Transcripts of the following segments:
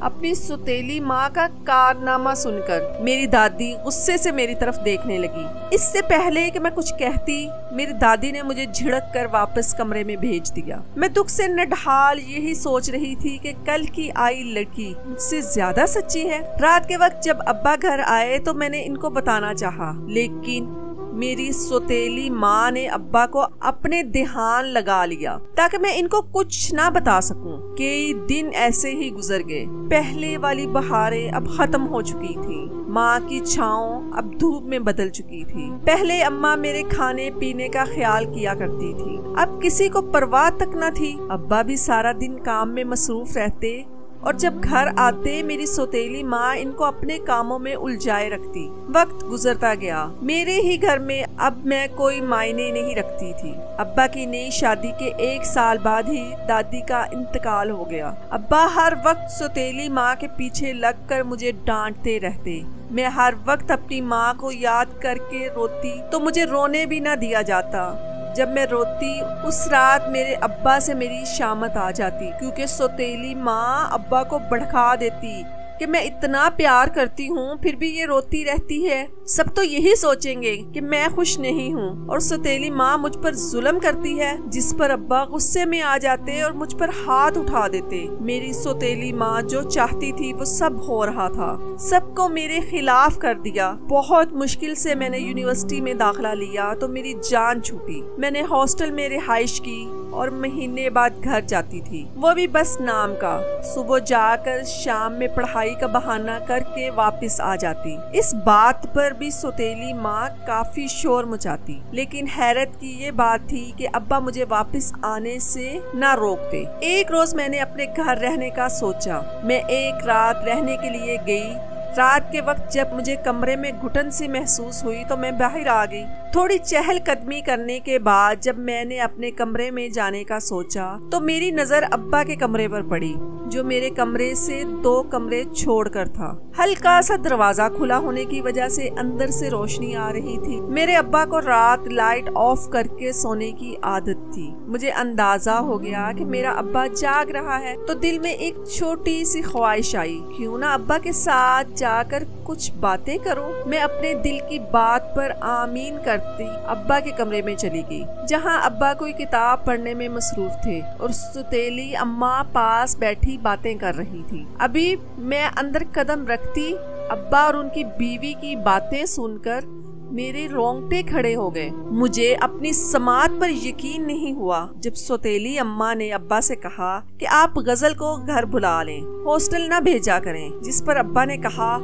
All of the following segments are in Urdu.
اپنی سوتیلی ماں کا کارنامہ سن کر میری دادی غصے سے میری طرف دیکھنے لگی۔ اس سے پہلے کہ میں کچھ کہتی، میری دادی نے مجھے جھڑک کر واپس کمرے میں بھیج دیا۔ میں دکھ سے نڈھال یہی سوچ رہی تھی کہ کل کی آئی لڑکی مجھ سے زیادہ سچی ہے۔ رات کے وقت جب ابا گھر آئے تو میں نے ان کو بتانا چاہا، لیکن میری سوتیلی ماں نے ابا کو اپنے دھیان لگا لیا تاکہ میں ان کو کچھ نہ بتا سکوں۔ کئی دن ایسے ہی گزر گئے۔ پہلے والی بہاریں اب ختم ہو چکی تھی۔ ماں کی چھاؤں اب دھوپ میں بدل چکی تھی۔ پہلے اماں میرے کھانے پینے کا خیال کیا کرتی تھی، اب کسی کو پرواہ تک نہ تھی۔ ابا بھی سارا دن کام میں مصروف رہتے اور جب گھر آتے میری سوتیلی ماں ان کو اپنے کاموں میں الجھائے رکھتی۔ وقت گزرتا گیا۔ میرے ہی گھر میں اب میں کوئی معنی نہیں رکھتی تھی۔ ابا کی نئی شادی کے 1 سال بعد ہی دادی کا انتقال ہو گیا۔ ابا ہر وقت سوتیلی ماں کے پیچھے لگ کر مجھے ڈانٹتے رہتے۔ میں ہر وقت اپنی ماں کو یاد کر کے روتی تو مجھے رونے بھی نہ دیا جاتا۔ جب میں روتی اس رات میرے ابا سے میری شامت آ جاتی، کیونکہ سوتیلی ماں ابا کو بھڑکا دیتی کہ میں اتنا پیار کرتی ہوں پھر بھی یہ روتی رہتی ہے۔ سب تو یہی سوچیں گے کہ میں خوش نہیں ہوں اور سوتیلی ماں مجھ پر ظلم کرتی ہے، جس پر ابا غصے میں آ جاتے اور مجھ پر ہاتھ اٹھا دیتے۔ میری سوتیلی ماں جو چاہتی تھی وہ سب ہو رہا تھا، سب کو میرے خلاف کر دیا۔ بہت مشکل سے میں نے یونیورسٹی میں داخلہ لیا تو میری جان چھوٹی۔ میں نے ہاسٹل میں رہائش کی اور مہینے بعد گھر جاتی تھی، وہ بھی بس نام کا۔ صبح جا کر شام میں پڑھائی کا بہانہ کر کے واپس آ جاتی۔ اس بات پر بھی سوتیلی ماں کافی شور مچاتی، لیکن حیرت کی یہ بات تھی کہ ابا مجھے واپس آنے سے نہ روکتے۔ ایک روز میں نے اپنے گھر رہنے کا سوچا۔ میں 1 رات رہنے کے لیے گئی۔ رات کے وقت جب مجھے کمرے میں گھٹن سی محسوس ہوئی تو میں باہر آ گئی۔ تھوڑی چہل قدمی کرنے کے بعد جب میں نے اپنے کمرے میں جانے کا سوچا تو میری نظر ابا کے کمرے پر پڑی، جو میرے کمرے سے 2 کمرے چھوڑ کر تھا۔ ہلکا سا دروازہ کھلا ہونے کی وجہ سے اندر سے روشنی آ رہی تھی۔ میرے ابا کو رات لائٹ آف کر کے سونے کی عادت تھی۔ مجھے اندازہ ہو گیا کہ میرا ابا جاگ رہا ہے تو دل میں ایک چھوٹی سی خواہش آئی، کیوں نہ ابا کے ساتھ جا کر کچھ باتیں کروں۔ میں اپنے دل کی بات پر آمین کرتی ابا کے کمرے میں چلی گئی، جہاں ابا کوئی کتاب پڑھنے میں مصروف تھے اور سوتیلی اماں پاس بیٹھی باتیں کر رہی تھی۔ ابھی میں اندر قدم رکھتی، ابا اور ان کی بیوی کی باتیں سن کر میرے رونگٹے کھڑے ہو گئے۔ مجھے اپنی سماعت پر یقین نہیں ہوا جب سوتیلی اماں نے ابا سے کہا کہ آپ غزل کو گھر بلا لیں، ہاسٹل نہ بھیجا کریں، جس پر ابا نے کہا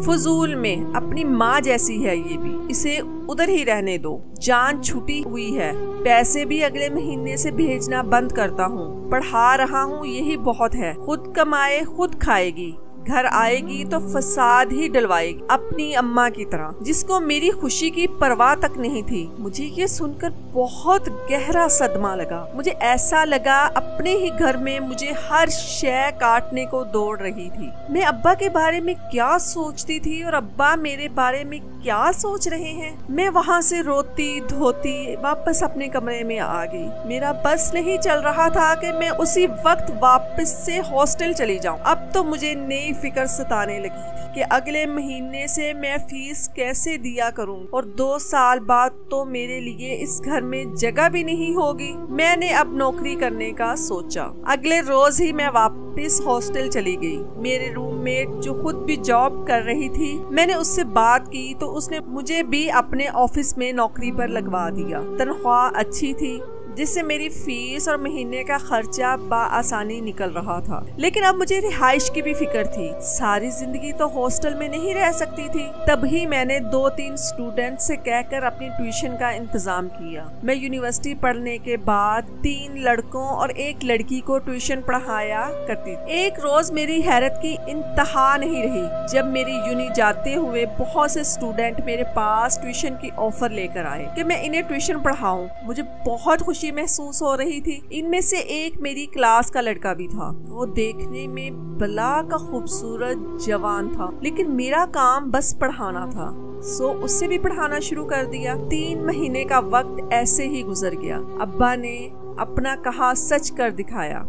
فضول میں، اپنی ماں جیسی ہے یہ بھی، اسے ادھر ہی رہنے دو، جان چھوٹی ہوئی ہے، پیسے بھی اگلے مہینے سے بھیجنا بند کرتا ہوں، پڑھا رہا ہوں یہی بہت ہے، خود کمائے خود کھائے گی، گھر آئے گی تو فساد ہی ڈلوائے گی اپنی اماں کی طرح، جس کو میری خوشی کی پرواہ تک نہیں تھی۔ مجھے یہ سن کر بہت گہرا صدمہ لگا۔ مجھے ایسا لگا اپنے ہی گھر میں مجھے ہر شے کاٹنے کو دوڑ رہی تھی۔ میں ابا کے بارے میں کیا سوچتی تھی اور ابا میرے بارے میں کیا سوچ رہے ہیں؟ میں وہاں سے روتی دھوتی واپس اپنے کمرے میں آ گئی۔ میرا بس نہیں چل رہا تھا کہ میں اسی وقت واپس سے ہاسٹل چلی جاؤں۔ اب تو مجھے نئی فکر ستانے لگی تھی کہ اگلے مہینے سے میں فیس کیسے دیا کروں، اور 2 سال بعد تو میرے لیے اس گھر میں جگہ بھی نہیں ہوگی۔ میں نے اب نوکری کرنے کا سوچا۔ اگلے روز ہی میں واپس ہاسٹل چلی گئی۔ میرے روم میٹ جو خود بھی جاب کر رہی تھی، میں نے اس سے بات کی تو اس نے مجھے بھی اپنے آفس میں نوکری پر لگوا دیا۔ تنخواہ اچھی تھی، جس سے میری فیس اور مہینے کا خرچہ بآسانی نکل رہا تھا، لیکن اب مجھے رہائش کی بھی فکر تھی۔ ساری زندگی تو ہاسٹل میں نہیں رہ سکتی تھی۔ تب ہی میں نے 2-3 اسٹوڈنٹ سے کہہ کر اپنی ٹیوشن کا انتظام کیا۔ میں یونیورسٹی پڑھنے کے بعد 3 لڑکوں اور 1 لڑکی کو ٹیوشن پڑھایا کرتی تھی۔ ایک روز میری حیرت کی انتہا نہیں رہی جب میری یونی جاتے ہوئے بہت سے اسٹوڈنٹ میرے پاس ٹیوشن کی آفر لے کر آئے کہ میں انہیں ٹیوشن پڑھاؤں۔ مجھے بہت خوشی محسوس ہو رہی تھی۔ ان میں سے ایک میری کلاس کا لڑکا بھی تھا۔ وہ دیکھنے میں بلا کا خوبصورت جوان تھا، لیکن میرا کام بس پڑھانا تھا، سو اس سے بھی پڑھانا شروع کر دیا۔ 3 مہینے کا وقت ایسے ہی گزر گیا۔ ابا نے اپنا کہا سچ کر دکھایا۔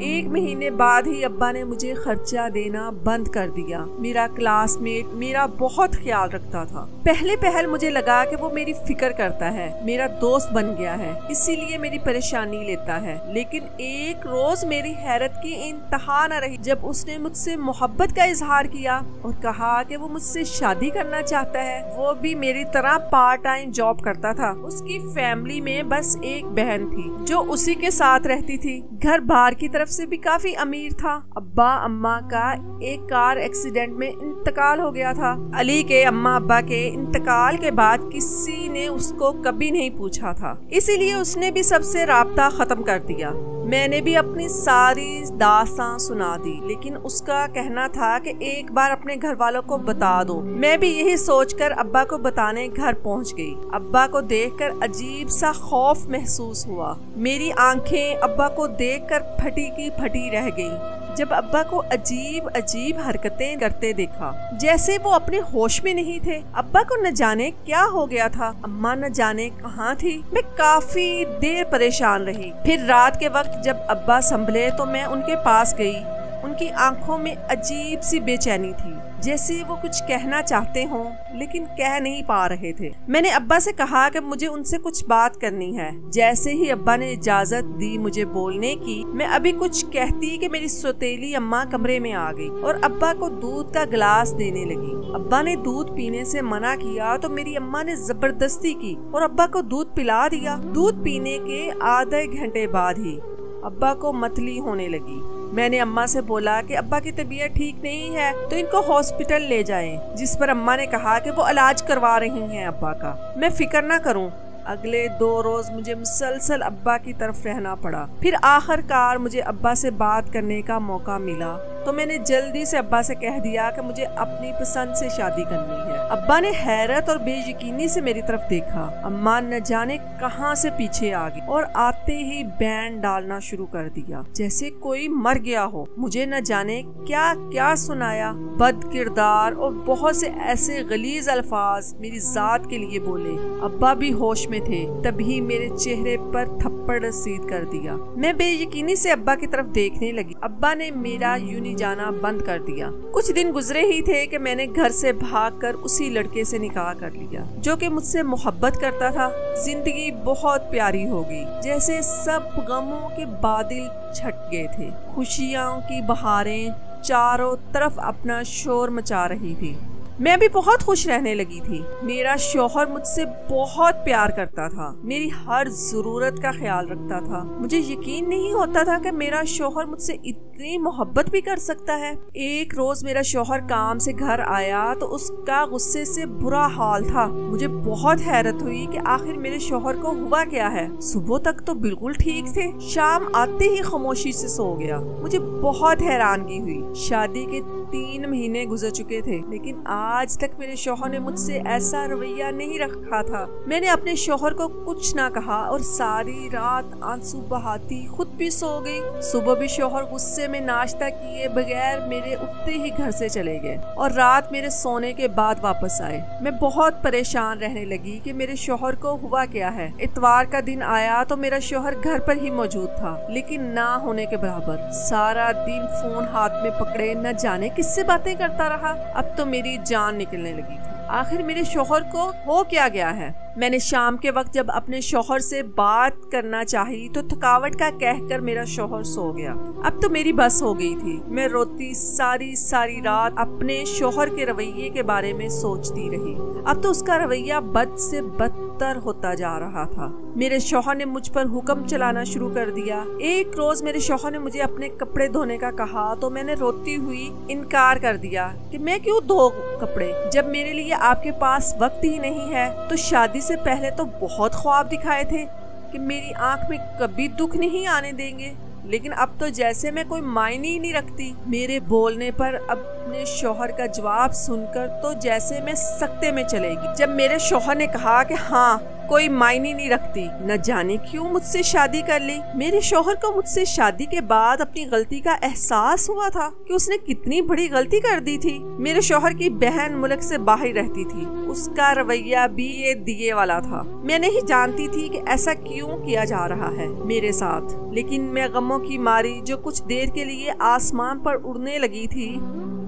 1 مہینے بعد ہی ابا نے مجھے خرچہ دینا بند کر دیا۔ میرا کلاس میٹ میرا بہت خیال رکھتا تھا۔ پہلے پہل مجھے لگا کہ وہ میری فکر کرتا ہے، میرا دوست بن گیا ہے، اسی لیے میری پریشانی لیتا ہے۔ لیکن ایک روز میری حیرت کی انتہا نہ رہی جب اس نے مجھ سے محبت کا اظہار کیا اور کہا کہ وہ مجھ سے شادی کرنا چاہتا ہے۔ وہ بھی میری طرح پارٹ ٹائم جاب کرتا تھا۔ اس کی فیملی میں بس ایک بہن تھی جو اسی کے ساتھ رہتی تھی۔ گھر بار کی طرف سے بھی کافی امیر تھا۔ ابا اماں کا ایک کار ایکسیڈنٹ میں انتقال ہو گیا تھا۔ علی کے اماں ابا کے انتقال کے بعد کسی نے اس کو کبھی نہیں پوچھا تھا، اسی لیے اس نے بھی سب سے رابطہ ختم کر دیا۔ میں نے بھی اپنی ساری داستان سنا دی، لیکن اس کا کہنا تھا کہ ایک بار اپنے گھر والوں کو بتا دو۔ میں بھی یہی سوچ کر ابا کو بتانے گھر پہنچ گئی۔ ابا کو دیکھ کر عجیب سا خوف محسوس ہوا۔ میری آنکھیں ابا کو دیکھ کر پھٹی کی پھٹی رہ گئیں جب ابا کو عجیب عجیب حرکتیں کرتے دیکھا، جیسے وہ اپنے ہوش میں نہیں تھے۔ ابا کو نہ جانے کیا ہو گیا تھا، اماں نہ جانے کہاں تھی۔ میں کافی دیر پریشان رہی۔ پھر رات کے وقت جب ابا سنبھلے تو میں ان کے پاس گئی۔ ان کی آنکھوں میں عجیب سی بے چینی تھی، جیسے وہ کچھ کہنا چاہتے ہوں لیکن کہہ نہیں پا رہے تھے۔ میں نے ابا سے کہا کہ مجھے ان سے کچھ بات کرنی ہے۔ جیسے ہی ابا نے اجازت دی مجھے بولنے کی، میں ابھی کچھ کہتی کہ میری سوتیلی اماں کمرے میں آ گئی اور ابا کو دودھ کا گلاس دینے لگی۔ ابا نے دودھ پینے سے منع کیا تو میری اماں نے زبردستی کی اور ابا کو دودھ پلا دیا۔ دودھ پینے کے آدھے گھنٹے بعد ہی ابا کو متلی ہونے لگی۔ میں نے اماں سے بولا کہ ابا کی طبیعت ٹھیک نہیں ہے تو ان کو ہاسپٹل لے جائیں، جس پر اماں نے کہا کہ وہ علاج کروا رہی ہیں ابا کا، میں فکر نہ کروں۔ اگلے 2 روز مجھے مسلسل ابا کی طرف رہنا پڑا۔ پھر آخر کار مجھے ابا سے بات کرنے کا موقع ملا تو میں نے جلدی سے ابا سے کہہ دیا کہ مجھے اپنی پسند سے شادی کرنی ہے۔ ابا نے حیرت اور بے یقینی سے میری طرف دیکھا۔ اماں نہ جانے کہاں سے پیچھے آ گئی اور آتے ہی بینڈ ڈالنا شروع کر دیا جیسے کوئی مر گیا ہو۔ مجھے نہ جانے کیا کیا سنایا، بد کردار اور بہت سے ایسے غلیظ الفاظ میری ذات کے لیے بولے۔ ابا بھی ہوش میں تھے، تبھی میرے چہرے پر تھپڑ رسید کر دیا۔ میں بے یقینی سے ابا کی طرف دیکھنے لگی۔ ابا نے میرا یونی جانا بند کر دیا۔ کچھ دن گزرے ہی تھے کہ میں نے گھر سے بھاگ کر اسی لڑکے سے نکاح کر لیا جو کہ مجھ سے محبت کرتا تھا۔ زندگی بہت پیاری ہو گئی، جیسے سب غموں کے بادل چھٹ گئے تھے۔ خوشیاں کی بہاریں چاروں طرف اپنا شور مچا رہی تھی۔ میں بھی بہت خوش رہنے لگی تھی۔ میرا شوہر مجھ سے بہت پیار کرتا تھا، میری ہر ضرورت کا خیال رکھتا تھا۔ مجھے یقین نہیں ہوتا تھا کہ میرا شوہر مجھ سے اتنی محبت بھی کر سکتا ہے۔ ایک روز میرا شوہر کام سے گھر آیا تو اس کا غصے سے برا حال تھا۔ مجھے بہت حیرت ہوئی کہ آخر میرے شوہر کو ہوا کیا ہے۔ صبح تک تو بالکل ٹھیک تھے، شام آتے ہی خاموشی سے سو گیا۔ مجھے بہت حیرانگی ہوئی۔ شادی کے 3 مہینے گزر چکے تھے، لیکن آج تک میرے شوہر نے مجھ سے ایسا رویہ نہیں رکھا تھا۔ میں نے اپنے شوہر کو کچھ نہ کہا اور ساری رات آنسو بہاتی خود بھی سو گئی۔ صبح بھی شوہر غصے میں ناشتہ کیے بغیر میرے اٹھتے ہی گھر سے چلے گئے اور رات میرے سونے کے بعد واپس آئے۔ میں بہت پریشان رہنے لگی کہ میرے شوہر کو ہوا کیا ہے۔ اتوار کا دن آیا تو میرا شوہر گھر پر ہی موجود تھا، لیکن نہ ہونے کے برابر۔ سارا دن فون ہاتھ میں پکڑے نہ جانے کس سے باتیں کرتا رہا۔ اب تو میری جان نکلنے لگی تھی۔ آخر میرے شوہر کو ہو کیا گیا ہے؟ میں نے شام کے وقت جب اپنے شوہر سے بات کرنا چاہی تو تھکاوٹ کا کہہ کر میرا شوہر سو گیا۔ اب تو میری بس ہو گئی تھی۔ میں روتی ساری رات اپنے شوہر کے رویے کے بارے میں سوچتی رہی۔ اب تو اس کا رویہ بد سے بدتر ہوتا جا رہا تھا۔ میرے شوہر نے مجھ پر حکم چلانا شروع کر دیا۔ ایک روز میرے شوہر نے مجھے اپنے کپڑے دھونے کا کہا تو میں نے روتی ہوئی انکار کر دیا کہ میں کیوں دھو کپڑے جب میرے لیے آپ کے پاس وقت ہی نہیں ہے۔ تو شادی سے پہلے تو بہت خواب دکھائے تھے کہ میری آنکھ میں کبھی دکھ نہیں آنے دیں گے، لیکن اب تو جیسے میں کوئی معنی ہی نہیں رکھتی۔ میرے بولنے پر اب اپنے شوہر کا جواب سن کر تو جیسے میں سکتے میں چلے گی جب میرے شوہر نے کہا کہ ہاں کوئی معنی نہیں رکھتی، نہ جانے کیوں مجھ سے شادی کر لی۔ میرے شوہر کو مجھ سے شادی کے بعد اپنی غلطی کا احساس ہوا تھا کہ اس نے کتنی بڑی غلطی کر دی تھی۔ میرے شوہر کی بہن ملک سے باہر رہتی تھی، اس کا رویہ بھی یہ دیے والا تھا۔ میں نہیں جانتی تھی کہ ایسا کیوں کیا جا رہا ہے میرے ساتھ، لیکن میں غموں کی ماری جو کچھ دیر کے لیے آسمان پر اڑنے لگی تھی،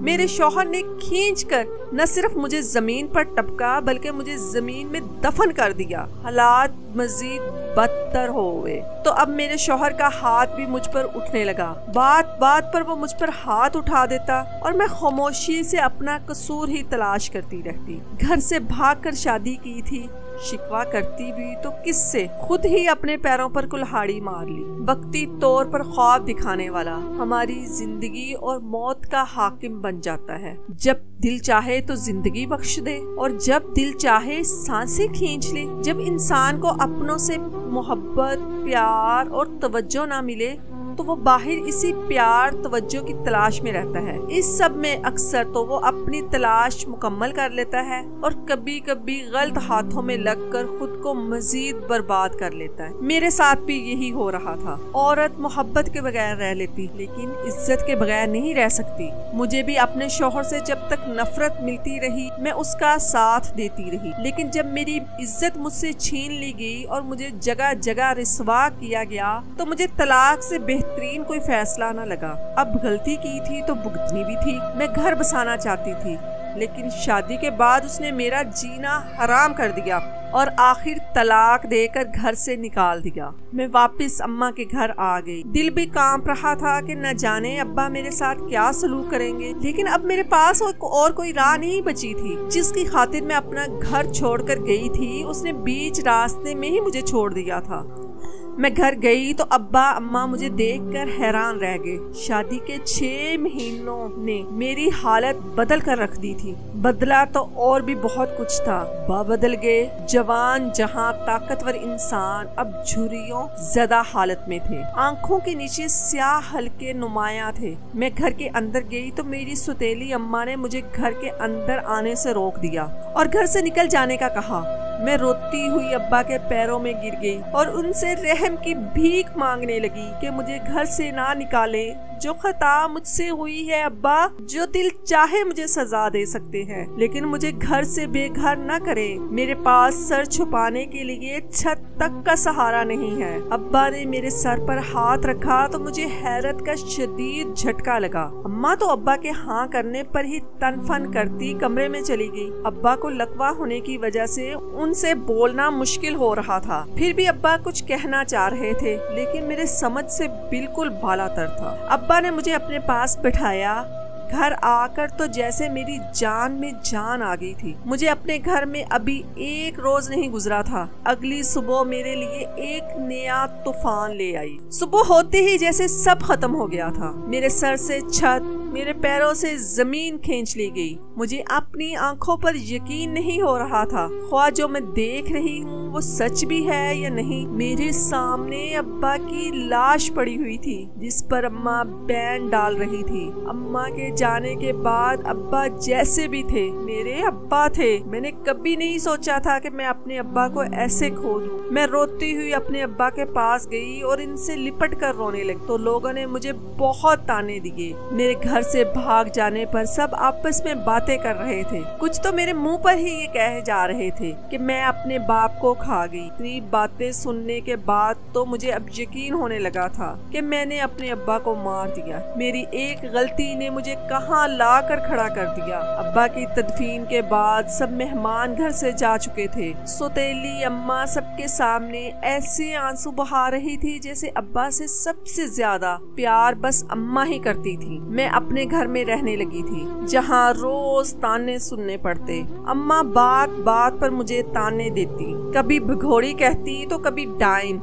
میرے شوہر نے کھینچ کر نہ صرف مجھے زمین پر ٹپکا بلکہ مجھے زمین میں دفن کر دیا۔ حالات مزید بدتر ہوئے تو اب میرے شوہر کا ہاتھ بھی مجھ پر اٹھنے لگا۔ بات بات پر وہ مجھ پر ہاتھ اٹھا دیتا اور میں خاموشی سے اپنا قصور ہی تلاش کرتی رہتی۔ گھر سے بھاگ کر شادی کی تھی، شکوا کرتی بھی تو کس سے؟ خود ہی اپنے پیروں پر کلہاڑی مار لی۔ وقتی طور پر خواب دکھانے والا ہماری زندگی اور موت کا حاکم بن جاتا ہے۔ جب دل چاہے تو زندگی بخش دے اور جب دل چاہے سانسیں کھینچ لے۔ جب انسان کو اپنوں سے محبت، پیار اور توجہ نہ ملے تو وہ باہر اسی پیار توجہ کی تلاش میں رہتا ہے۔ اس سب میں اکثر تو وہ اپنی تلاش مکمل کر لیتا ہے اور کبھی کبھی غلط ہاتھوں میں لگ کر خود کو مزید برباد کر لیتا ہے۔ میرے ساتھ بھی یہی ہو رہا تھا۔ عورت محبت کے بغیر رہ لیتی لیکن عزت کے بغیر نہیں رہ سکتی۔ مجھے بھی اپنے شوہر سے جب تک نفرت ملتی رہی میں اس کا ساتھ دیتی رہی، لیکن جب میری عزت مجھ سے چھین لی گئی اور مجھے جگہ جگہ رسوا کیا گیا تو مجھے طلاق سے بہترین کوئی فیصلہ نہ لگا۔ اب غلطی کی تھی تو بھگتنی بھی تھی۔ میں گھر بسانا چاہتی تھی لیکن شادی کے بعد اس نے میرا جینا حرام کر دیا اور آخر طلاق دے کر گھر سے نکال دیا۔ میں واپس اماں کے گھر آ گئی۔ دل بھی کانپ رہا تھا کہ نہ جانے ابا میرے ساتھ کیا سلوک کریں گے، لیکن اب میرے پاس اور کوئی راہ نہیں بچی تھی۔ جس کی خاطر میں اپنا گھر چھوڑ کر گئی تھی اس نے بیچ راستے میں ہی مجھے چھوڑ دیا تھا۔ میں گھر گئی تو ابا اماں مجھے دیکھ کر حیران رہ گئے۔ شادی کے 6 مہینوں نے میری حالت بدل کر رکھ دی تھی۔ بدلا تو اور بھی بہت کچھ تھا۔ بدل گئے۔ جوان جہاں طاقتور انسان اب جھریوں زدہ حالت میں تھے۔ آنکھوں کے نیچے سیاہ حلقے نمایاں تھے۔ میں گھر کے اندر گئی تو میری ستیلی اماں نے مجھے گھر کے اندر آنے سے روک دیا اور گھر سے نکل جانے کا کہا۔ میں روتی ہوئی ابا کے پیروں میں گر گئی اور ان سے رحم کی بھیک مانگنے لگی کہ مجھے گھر سے نہ نکالے۔ جو خطا مجھ سے ہوئی ہے ابا، جو دل چاہے مجھے سزا دے سکتے ہیں لیکن مجھے گھر سے بے گھر نہ کرے۔ میرے پاس سر چھپانے کے لیے چھت تک کا سہارا نہیں ہے۔ ابا نے میرے سر پر ہاتھ رکھا تو مجھے حیرت کا شدید جھٹکا لگا۔ اماں تو ابا کے ہاں کرنے پر ہی تن فن کرتی کمرے میں چلی گئی۔ ابا کو لقوہ ہونے کی وجہ سے ان سے بولنا مشکل ہو رہا تھا، پھر بھی ابا کچھ کہنا چاہ رہے تھے لیکن میرے سمجھ سے بالکل بالا تر تھا۔ ابا نے مجھے اپنے پاس بٹھایا۔ گھر آ کر تو جیسے میری جان میں جان آ گئی تھی۔ مجھے اپنے گھر میں ابھی ایک روز نہیں گزرا تھا، اگلی صبح میرے لیے ایک نیا طوفان لے آئی۔ صبح ہوتے ہی جیسے سب ختم ہو گیا تھا۔ میرے سر سے چھت، میرے پیروں سے زمین کھینچ لی گئی۔ مجھے اپنی آنکھوں پر یقین نہیں ہو رہا تھا، خواہ جو میں دیکھ رہی ہوں وہ سچ بھی ہے یا نہیں۔ میرے سامنے ابا کی لاش پڑی ہوئی تھی جس پر اماں بین ڈال رہی تھی۔ اماں کے جانے کے بعد ابا جیسے بھی تھے میرے ابا تھے۔ میں نے کبھی نہیں سوچا تھا کہ میں اپنے ابا کو ایسے کھو دوں۔ میں روتی ہوئی اپنے ابا کے پاس گئی اور ان سے لپٹ کر رونے لگی تو لوگوں نے مجھے بہت تانے دیے۔ میرے گھر سے بھاگ جانے پر سب آپس میں باتیں کر رہے تھے، کچھ تو میرے منہ پر ہی یہ کہے جا رہے تھے کہ میں اپنے باپ کو کھا گئی۔ اتنی باتیں سننے کے بعد تو مجھے اب یقین ہونے لگا تھا کہ میں نے اپنے ابا کو مار دیا۔ میری ایک غلطی نے مجھے کہاں لا کر کھڑا کر دیا۔ ابا کی تدفین کے بعد سب مہمان گھر سے جا چکے تھے۔ ستیلی اماں سب کے سامنے ایسے آنسو بہا رہی تھی جیسے ابا سے سب سے زیادہ پیار بس اماں ہی کرتی تھی۔ میں اپنے گھر میں رہنے لگی تھی جہاں روز تانے سننے پڑتے۔ اماں بات بات پر مجھے تانے دیتی، کبھی بھگوڑی کہتی تو کبھی ڈائن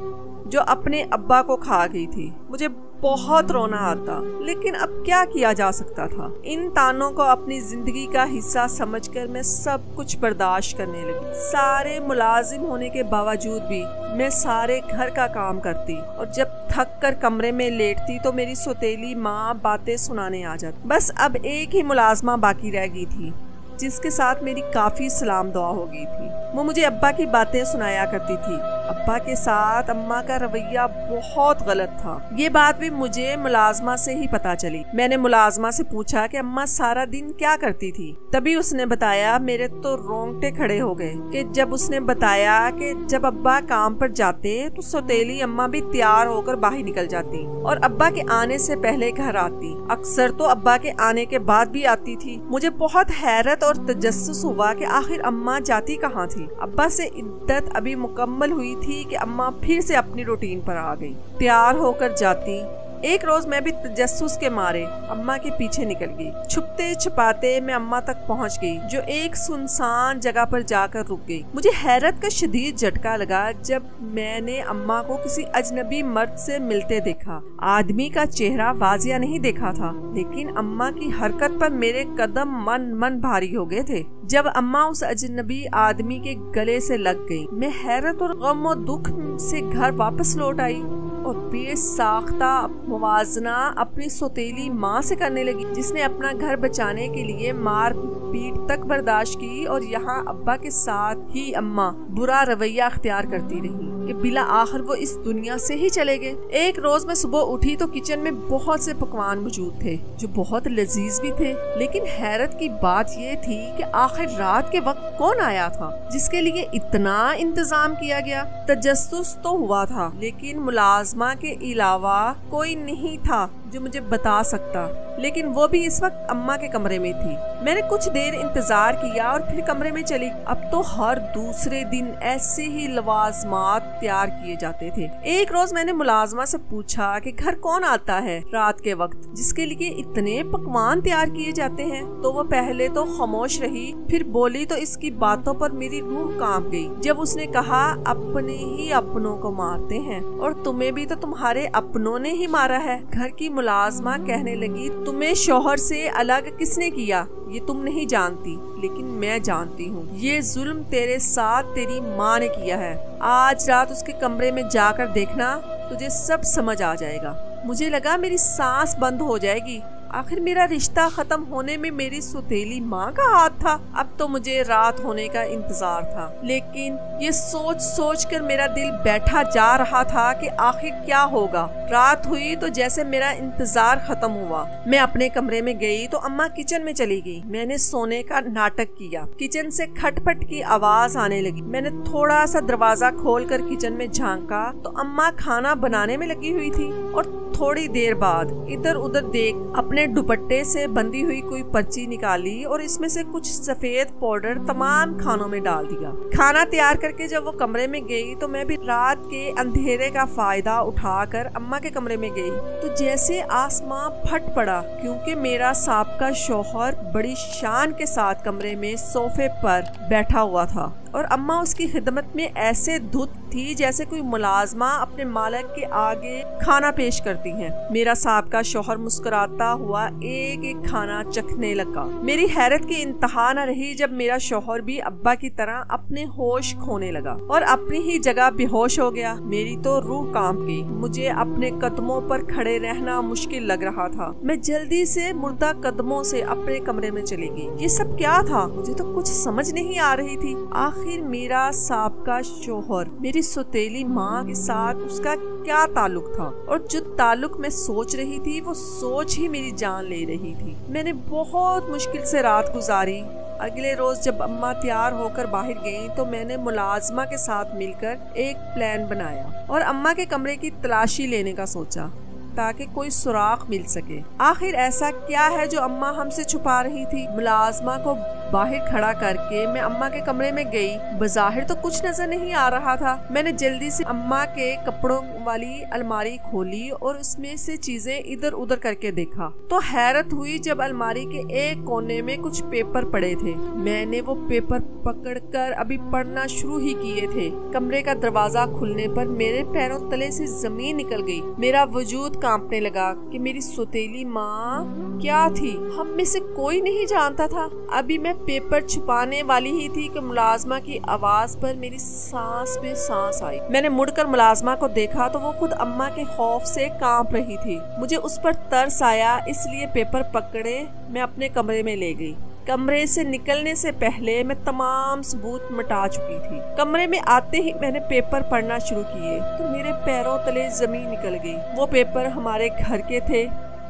جو اپنے ابا کو کھا گئی تھی۔ مجھے بہت رونا آتا، لیکن اب کیا کیا جا سکتا تھا؟ ان تانوں کو اپنی زندگی کا حصہ سمجھ کر میں سب کچھ برداشت کرنے لگی۔ سارے ملازم ہونے کے باوجود بھی میں سارے گھر کا کام کرتی، اور جب تھک کر کمرے میں لیٹتی تو میری سوتیلی ماں باتیں سنانے آ جاتی۔ بس اب ایک ہی ملازمہ باقی رہ گئی تھی جس کے ساتھ میری کافی سلام دعا ہو گئی تھی۔ وہ مجھے ابا کی باتیں سنایا کرتی تھی۔ ابا کے ساتھ اماں کا رویہ بہت غلط تھا۔ یہ بات بھی مجھے ملازمہ سے ہی پتا چلی۔ میں نے ملازمہ سے پوچھا کہ اماں سارا دن کیا کرتی تھی؟ تبھی اس نے بتایا، میرے تو رونگٹے کھڑے ہو گئے کہ جب اس نے بتایا کہ جب ابا کام پر جاتے تو سوتیلی اماں بھی تیار ہو کر باہر نکل جاتی اور ابا کے آنے سے پہلے گھر آتی۔ اکثر تو ابا کے آنے کے بعد بھی آتی تھی۔ مجھے بہت حیرت اور تجسس ہوا کہ آخر اماں جاتی کہاں تھی۔ ابا سے عدت ابھی مکمل ہوئی تھی کہ اماں پھر سے اپنی روٹین پر آ گئی، تیار ہو کر جاتی۔ ایک روز میں بھی تجسس کے مارے اماں کے پیچھے نکل گئی۔ چھپتے چھپاتے میں اماں تک پہنچ گئی، جو ایک سنسان جگہ پر جا کر رک گئی۔ مجھے حیرت کا شدید جھٹکا لگا جب میں نے اماں کو کسی اجنبی مرد سے ملتے دیکھا۔ آدمی کا چہرہ واضح نہیں دیکھا تھا، لیکن اماں کی حرکت پر میرے قدم من بھاری ہو گئے تھے۔ جب اماں اس اجنبی آدمی کے گلے سے لگ گئی، میں حیرت اور غم و دکھ سے گھر واپس لوٹ آئی اور بے ساختہ موازنہ اپنی سوتیلی ماں سے کرنے لگی، جس نے اپنا گھر بچانے کے لیے مار پیٹ تک برداشت کی، اور یہاں ابا کے ساتھ ہی اماں برا رویہ اختیار کرتی رہی کہ بلا آخر وہ اس دنیا سے ہی چلے گئے۔ ایک روز میں صبح اٹھی تو کچن میں بہت سے پکوان موجود تھے جو بہت لذیذ بھی تھے، لیکن حیرت کی بات یہ تھی کہ آخر رات کے وقت کون آیا تھا جس کے لیے اتنا انتظام کیا گیا۔ تجسس تو ہوا تھا، لیکن ملازمہ کے علاوہ کوئی نہیں تھا جو مجھے بتا سکتا، لیکن وہ بھی اس وقت اماں کے کمرے میں تھی۔ میں نے کچھ دیر انتظار کیا اور پھر کمرے میں چلی۔ اب تو ہر دوسرے دن ایسے ہی لوازمات تیار کیے جاتے تھے۔ ایک روز میں نے ملازمہ سے پوچھا کہ گھر کون آتا ہے رات کے وقت جس کے لیے اتنے پکوان تیار کیے جاتے ہیں؟ تو وہ پہلے تو خاموش رہی، پھر بولی تو اس کی باتوں پر میری روح کانپ گئی جب اس نے کہا، اپنے ہی اپنوں کو مارتے ہیں، اور تمہیں بھی تو تمہارے اپنوں نے ہی مارا ہے۔ گھر کی ملازمہ کہنے لگی، تمہیں شوہر سے الگ کس نے کیا یہ تم نہیں جانتی، لیکن میں جانتی ہوں۔ یہ ظلم تیرے ساتھ تیری ماں نے کیا ہے۔ آج رات اس کے کمرے میں جا کر دیکھنا، تجھے سب سمجھ آ جائے گا۔ مجھے لگا میری سانس بند ہو جائے گی۔ آخر میرا رشتہ ختم ہونے میں میری سوتیلی ماں کا ہاتھ تھا۔ اب تو مجھے رات ہونے کا انتظار تھا، لیکن یہ سوچ سوچ کر میرا دل بیٹھا جا رہا تھا کہ آخر کیا ہوگا۔ رات ہوئی تو جیسے میرا انتظار ختم ہوا، میں اپنے کمرے میں گئی تو اماں کچن میں چلی گئی۔ میں نے سونے کا ناٹک کیا۔ کچن سے کھٹ پٹ کی آواز آنے لگی۔ میں نے تھوڑا سا دروازہ کھول کر کچن میں جھانکا تو اماں کھانا بنانے میں لگی ہوئی تھی، اور تھوڑی دیر بعد ادھر ادھر دیکھ اپنے دوپٹے سے بندھی ہوئی کوئی پرچی نکالی اور اس میں سے کچھ سفید پاؤڈر تمام کھانوں میں ڈال دیا۔ کھانا تیار کر کے جب وہ کمرے میں گئی تو میں بھی رات کے اندھیرے کا فائدہ اٹھا کر اماں کے کمرے میں گئی تو جیسے آسمان پھٹ پڑا، کیونکہ میرا سابقہ شوہر بڑی شان کے ساتھ کمرے میں صوفے پر بیٹھا ہوا تھا، اور اماں اس کی خدمت میں ایسے دھت تھی جیسے کوئی ملازمہ اپنے مالک کے آگے کھانا پیش کرتی ہیں۔ میرا سابقہ شوہر مسکراتا ہوا ایک ایک کھانا چکھنے لگا۔ میری حیرت کی انتہا نہ رہی جب میرا شوہر بھی ابا کی طرح اپنے ہوش کھونے لگا اور اپنی ہی جگہ بے ہوش ہو گیا۔ میری تو روح کانپ گئی۔ مجھے اپنے قدموں پر کھڑے رہنا مشکل لگ رہا تھا۔ میں جلدی سے مردہ قدموں سے اپنے کمرے میں چلی گئی۔ یہ سب کیا تھا؟ مجھے تو کچھ سمجھ نہیں آ رہی تھی۔ آخر میرا سابقہ شوہر میری سوتیلی ماں کے ساتھ اس کا کیا تعلق تھا، اور جو تعلق میں سوچ رہی تھی وہ سوچ ہی میری جان لے رہی تھی۔ میں نے بہت مشکل سے رات گزاری۔ اگلے روز جب اماں تیار ہو کر باہر گئیں تو میں نے ملازمہ کے ساتھ مل کر ایک پلان بنایا اور اماں کے کمرے کی تلاشی لینے کا سوچا تاکہ کوئی سراغ مل سکے۔ آخر ایسا کیا ہے جو اماں ہم سے چھپا رہی تھی؟ ملازمہ کو باہر کھڑا کر کے میں اماں کے کمرے میں گئی۔ بظاہر تو کچھ نظر نہیں آ رہا تھا۔ میں نے جلدی سے اماں کے کپڑوں والی الماری کھولی اور اس میں سے چیزیں ادھر ادھر کر کے دیکھا تو حیرت ہوئی جب الماری کے ایک کونے میں کچھ پیپر پڑے تھے۔ میں نے وہ پیپر پکڑ کر ابھی پڑھنا شروع ہی کیے تھے، کمرے کا دروازہ کھلنے پر میرے پیروں تلے سے زمین نکل گئی۔ میرا وجود کانپنے لگا کہ میری سوتیلی ماں کیا تھی، ہم میں سے کوئی نہیں جانتا تھا۔ ابھی میں پیپر چھپانے والی ہی تھی کہ ملازمہ کی آواز پر میری سانس میں سانس آئی۔ میں نے مڑ کر ملازمہ کو دیکھا تو وہ خود اماں کے خوف سے کانپ رہی تھی۔ مجھے اس پر ترس آیا، اس لیے پیپر پکڑے میں اپنے کمرے میں لے گئی۔ کمرے سے نکلنے سے پہلے میں تمام ثبوت مٹا چکی تھی۔ کمرے میں آتے ہی میں نے پیپر پڑھنا شروع کیے تو میرے پیروں تلے زمین نکل گئی۔ وہ پیپر ہمارے گھر کے تھے،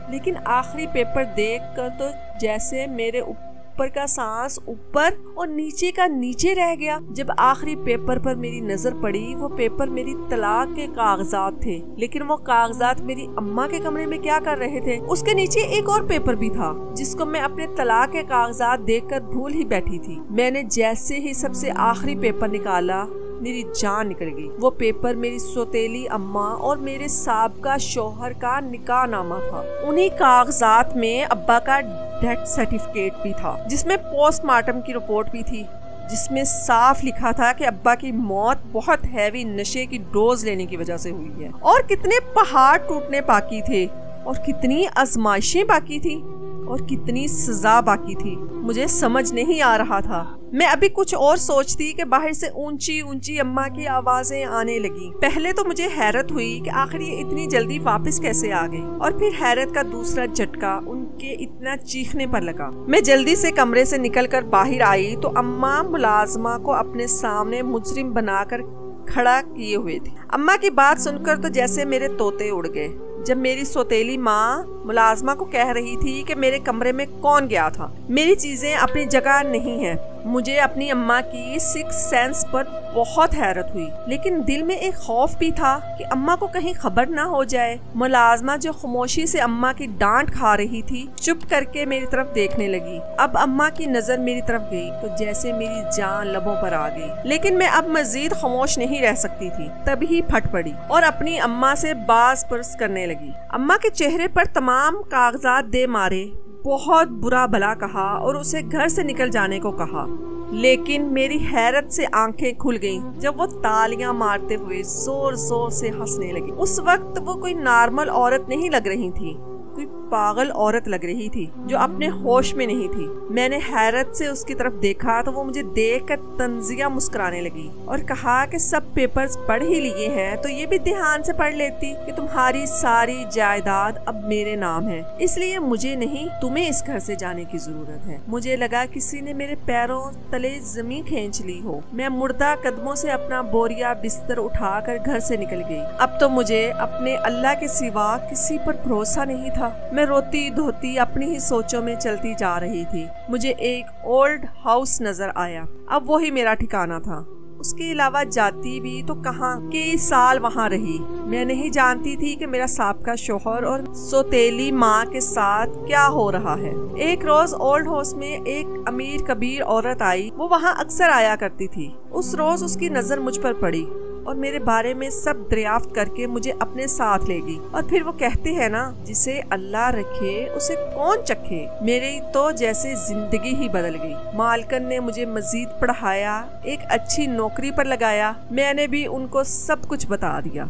لیکن آخری پیپر دیکھ کر تو جیسے میرے اوپر کا سانس اوپر اور نیچے کا نیچے رہ گیا۔ جب آخری پیپر پر میری نظر پڑی، وہ پیپر میری طلاق کے کاغذات تھے، لیکن وہ کاغذات میری اماں کے کمرے میں کیا کر رہے تھے؟ اس کے نیچے ایک اور پیپر بھی تھا جس کو میں اپنے طلاق کے کاغذات دیکھ کر بھول ہی بیٹھی تھی۔ میں نے جیسے ہی سب سے آخری پیپر نکالا، میری جان نکل گئی۔ وہ پیپر میری سوتیلی اماں اور میرے سابقہ شوہر کا نکاح نامہ تھا۔ انہی کاغذات میں ابا کا ڈیتھ سرٹیفکیٹ بھی تھا، جس میں پوسٹ مارٹم کی رپورٹ بھی تھی، جس میں صاف لکھا تھا کہ ابا کی موت بہت ہیوی نشے کی ڈوز لینے کی وجہ سے ہوئی ہے، اور کتنے پہاڑ ٹوٹنے باقی تھے، اور کتنی آزمائشیں باقی تھی، اور کتنی سزا باقی تھی۔ مجھے سمجھ نہیں آ رہا تھا۔ میں ابھی کچھ اور سوچتی کہ باہر سے اونچی اونچی اماں کی آوازیں آنے لگی۔ پہلے تو مجھے حیرت ہوئی کہ آخر یہ اتنی جلدی واپس کیسے آ گئی، اور پھر حیرت کا دوسرا جھٹکا ان کے اتنا چیخنے پر لگا۔ میں جلدی سے کمرے سے نکل کر باہر آئی تو اماں ملازمہ کو اپنے سامنے مجرم بنا کر کھڑا کیے ہوئے تھی۔ اماں کی بات سن کر تو جیسے میرے طوطے اڑ گئے جب میری سوتیلی ماں ملازمہ کو کہہ رہی تھی کہ میرے کمرے میں کون گیا تھا۔ میری چیزیں اپنی جگہ نہیں ہیں۔ مجھے اپنی اماں کی سکس سینس پر بہت حیرت ہوئی، لیکن دل میں ایک خوف بھی تھا کہ اماں کو کہیں خبر نہ ہو جائے۔ ملازمہ جو خاموشی سے اماں کی ڈانٹ کھا رہی تھی، چپ کر کے میری طرف دیکھنے لگی۔ اب اماں کی نظر میری طرف گئی تو جیسے میری جان لبوں پر آ گئی، لیکن میں اب مزید خاموش نہیں رہ سکتی تھی۔ تبھی پھٹ پڑی اور اپنی اماں سے باز پرس کرنے لگی۔ اماں کے چہرے پر تمام کاغذات دے مارے، بہت برا بھلا کہا اور اسے گھر سے نکل جانے کو کہا، لیکن میری حیرت سے آنکھیں کھل گئیں جب وہ تالیاں مارتے ہوئے زور زور سے ہنسنے لگی۔ اس وقت وہ کوئی نارمل عورت نہیں لگ رہی تھی، کوئی پاگل عورت لگ رہی تھی جو اپنے ہوش میں نہیں تھی۔ میں نے حیرت سے اس کی طرف دیکھا تو وہ مجھے دیکھ کر طنزیہ مسکرانے لگی اور کہا کہ سب پیپرز پڑھ ہی لیے ہیں تو یہ بھی دھیان سے پڑھ لیتی کہ تمہاری ساری جائیداد اب میرے نام ہے، اس لیے مجھے نہیں تمہیں اس گھر سے جانے کی ضرورت ہے۔ مجھے لگا کسی نے میرے پیروں تلے زمین کھینچ لی ہو۔ میں مردہ قدموں سے اپنا بوریا بستر اٹھا کر گھر سے نکل گئی۔ اب تو مجھے اپنے اللہ کے سوا کسی پر بھروسہ نہیں تھا۔ میں روتی دھوتی اپنی ہی سوچوں میں چلتی جا رہی تھی۔ مجھے ایک اولڈ ہاؤس نظر آیا، اب وہی میرا ٹھکانہ تھا۔ اس کے علاوہ جاتی بھی تو کہاں، کئی سال وہاں رہی۔ میں نہیں جانتی تھی کہ میرا سابقہ شوہر اور سوتیلی ماں کے ساتھ کیا ہو رہا ہے۔ ایک روز اولڈ ہاؤس میں ایک امیر کبیر عورت آئی، وہ وہاں اکثر آیا کرتی تھی۔ اس روز اس کی نظر مجھ پر پڑی اور میرے بارے میں سب دریافت کر کے مجھے اپنے ساتھ لے گئی۔ اور پھر وہ کہتے ہیں نا، جسے اللہ رکھے اسے کون چکھے۔ میری تو جیسے زندگی ہی بدل گئی۔ مالکن نے مجھے مزید پڑھایا، ایک اچھی نوکری پر لگایا۔ میں نے بھی ان کو سب کچھ بتا دیا۔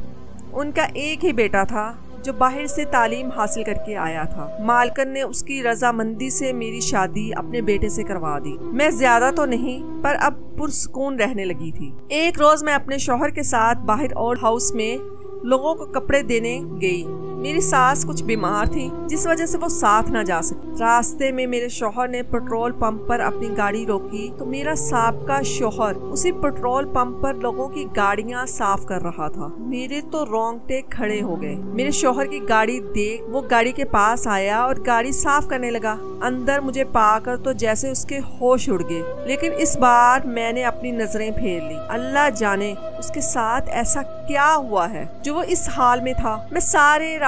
ان کا ایک ہی بیٹا تھا جو باہر سے تعلیم حاصل کر کے آیا تھا۔ مالکن نے اس کی رضامندی سے میری شادی اپنے بیٹے سے کروا دی۔ میں زیادہ تو نہیں پر اب پرسکون رہنے لگی تھی۔ ایک روز میں اپنے شوہر کے ساتھ باہر اولڈ ہاؤس میں لوگوں کو کپڑے دینے گئی۔ میری ساس کچھ بیمار تھی جس وجہ سے وہ ساتھ نہ جا سکی۔ راستے میں میرے شوہر نے پیٹرول پمپ پر اپنی گاڑی روکی تو میرا سابقہ شوہر اسی پیٹرول پمپ پر لوگوں کی گاڑیاں صاف کر رہا تھا۔ میرے تو رونگٹے کھڑے ہو گئے۔ میرے شوہر کی گاڑی دیکھ وہ گاڑی کے پاس آیا اور گاڑی صاف کرنے لگا۔ اندر مجھے پا کر تو جیسے اس کے ہوش اڑ گئے، لیکن اس بار میں نے اپنی نظریں پھیر لی۔ اللہ جانے اس کے ساتھ ایسا کیا ہوا ہے جو وہ اس حال میں تھا۔ میں سارے